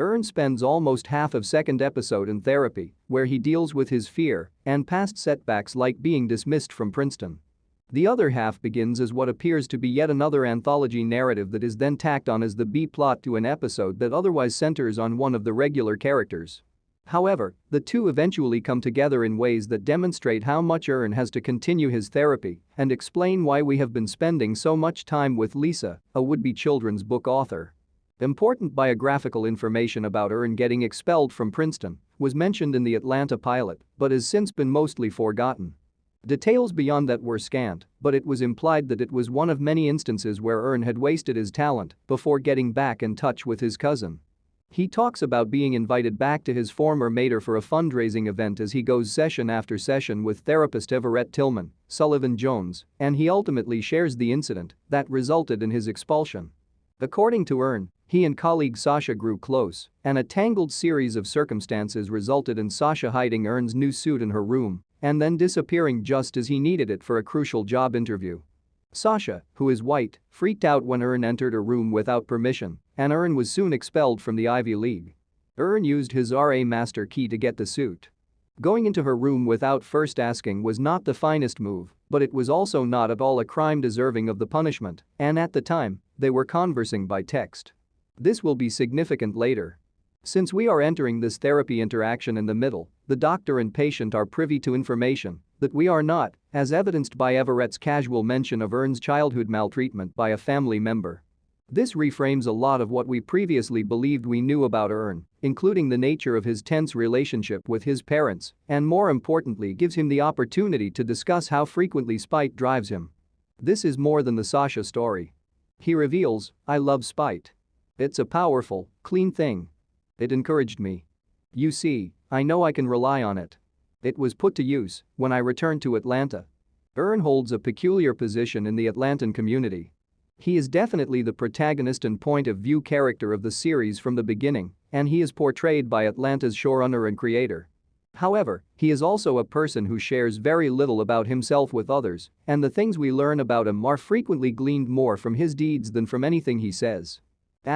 Ern spends almost half of second episode in therapy, where he deals with his fear and past setbacks like being dismissed from Princeton. The other half begins as what appears to be yet another anthology narrative that is then tacked on as the B-plot to an episode that otherwise centers on one of the regular characters. However, the two eventually come together in ways that demonstrate how much Ern has to continue his therapy and explain why we have been spending so much time with Lisa, a would-be children's book author. Important biographical information about Ern getting expelled from Princeton was mentioned in the Atlanta pilot but has since been mostly forgotten. Details beyond that were scant, but it was implied that it was one of many instances where Ern had wasted his talent before getting back in touch with his cousin. He talks about being invited back to his former mater for a fundraising event as he goes session after session with therapist Everett Tillman, Sullivan Jones, and he ultimately shares the incident that resulted in his expulsion. According to Ern, he and colleague Sasha grew close, and a tangled series of circumstances resulted in Sasha hiding Ern's new suit in her room and then disappearing just as he needed it for a crucial job interview. Sasha, who is white, freaked out when Ern entered her room without permission, and Ern was soon expelled from the Ivy League. Ern used his RA master key to get the suit. Going into her room without first asking was not the finest move, but it was also not at all a crime deserving of the punishment, and at the time, they were conversing by text. This will be significant later. Since we are entering this therapy interaction in the middle, the doctor and patient are privy to information that we are not, as evidenced by Everett's casual mention of Ern's childhood maltreatment by a family member. This reframes a lot of what we previously believed we knew about Ern, including the nature of his tense relationship with his parents, and more importantly gives him the opportunity to discuss how frequently spite drives him. This is more than the Sasha story. He reveals, "I love spite. It's a powerful, clean thing. It encouraged me. You see, I know I can rely on it. It was put to use when I returned to Atlanta." Ern holds a peculiar position in the Atlantan community. He is definitely the protagonist and point-of-view character of the series from the beginning, and he is portrayed by Atlanta's showrunner and creator. However, he is also a person who shares very little about himself with others, and the things we learn about him are frequently gleaned more from his deeds than from anything he says.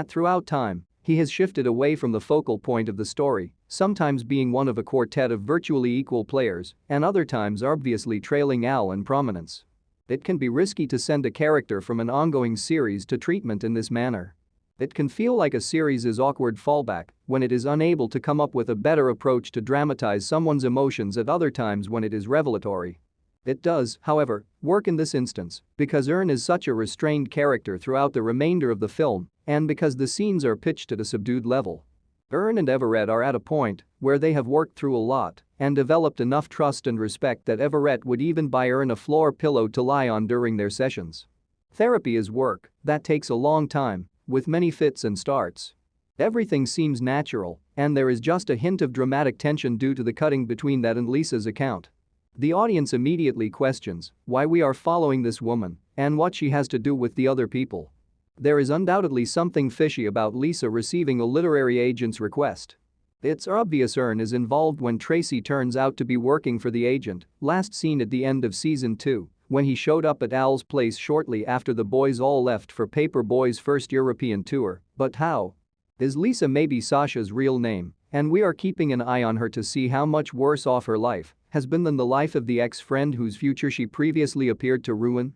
Throughout time, he has shifted away from the focal point of the story, sometimes being one of a quartet of virtually equal players, and other times obviously trailing Al in prominence. It can be risky to send a character from an ongoing series to treatment in this manner. It can feel like a series' awkward fallback when it is unable to come up with a better approach to dramatize someone's emotions at other times when it is revelatory. It does, however, work in this instance because Ern is such a restrained character throughout the remainder of the film and because the scenes are pitched at a subdued level. Ern and Everett are at a point where they have worked through a lot and developed enough trust and respect that Everett would even buy Ern a floor pillow to lie on during their sessions. Therapy is work that takes a long time, with many fits and starts. Everything seems natural, and there is just a hint of dramatic tension due to the cutting between that and Lisa's account. The audience immediately questions why we are following this woman and what she has to do with the other people. There is undoubtedly something fishy about Lisa receiving a literary agent's request. It's obvious Ern is involved when Tracy turns out to be working for the agent, last seen at the end of season 2, when he showed up at Al's place shortly after the boys all left for Paper Boy's first European tour. But how? Is Lisa maybe Sasha's real name, and we are keeping an eye on her to see how much worse off her life has been than the life of the ex-friend whose future she previously appeared to ruin?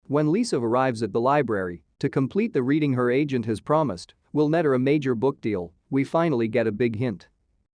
When Lisa arrives at the library to complete the reading her agent has promised will net her a major book deal, we finally get a big hint.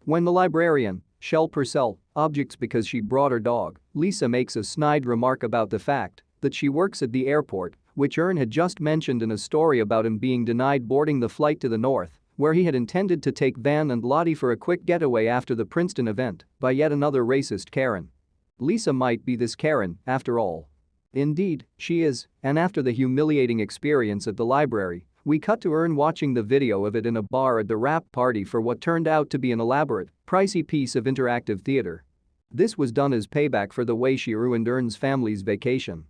When the librarian, Shel Purcell, objects because she brought her dog, Lisa makes a snide remark about the fact that she works at the airport, which Ern had just mentioned in a story about him being denied boarding the flight to the north, where he had intended to take Van and Lottie for a quick getaway after the Princeton event, by yet another racist Karen. Lisa might be this Karen, after all. Indeed, she is, and after the humiliating experience at the library, we cut to Ern watching the video of it in a bar at the wrap party for what turned out to be an elaborate, pricey piece of interactive theater. This was done as payback for the way she ruined Ern's family's vacation.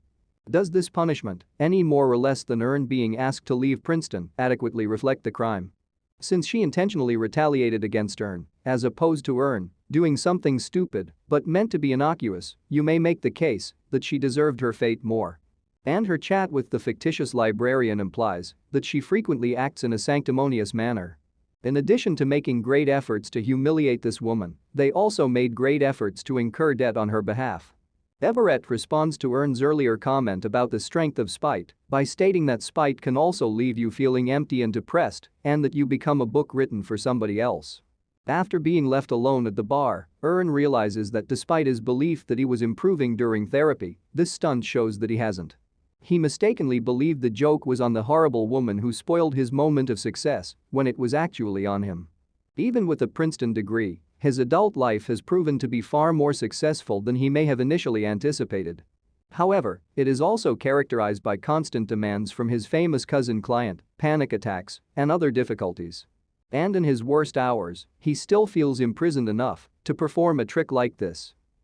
Does this punishment, any more or less than Ern being asked to leave Princeton, adequately reflect the crime? Since she intentionally retaliated against Ern, as opposed to Ern doing something stupid but meant to be innocuous, you may make the case that she deserved her fate more. And her chat with the fictitious librarian implies that she frequently acts in a sanctimonious manner. In addition to making great efforts to humiliate this woman, they also made great efforts to incur debt on her behalf. Everett responds to Earn's earlier comment about the strength of spite by stating that spite can also leave you feeling empty and depressed and that you become a book written for somebody else. After being left alone at the bar, Earn realizes that despite his belief that he was improving during therapy, this stunt shows that he hasn't. He mistakenly believed the joke was on the horrible woman who spoiled his moment of success when it was actually on him. Even with a Princeton degree, his adult life has proven to be far more successful than he may have initially anticipated. However, it is also characterized by constant demands from his famous cousin client, panic attacks, and other difficulties. And in his worst hours, he still feels imprisoned enough to perform a trick like this.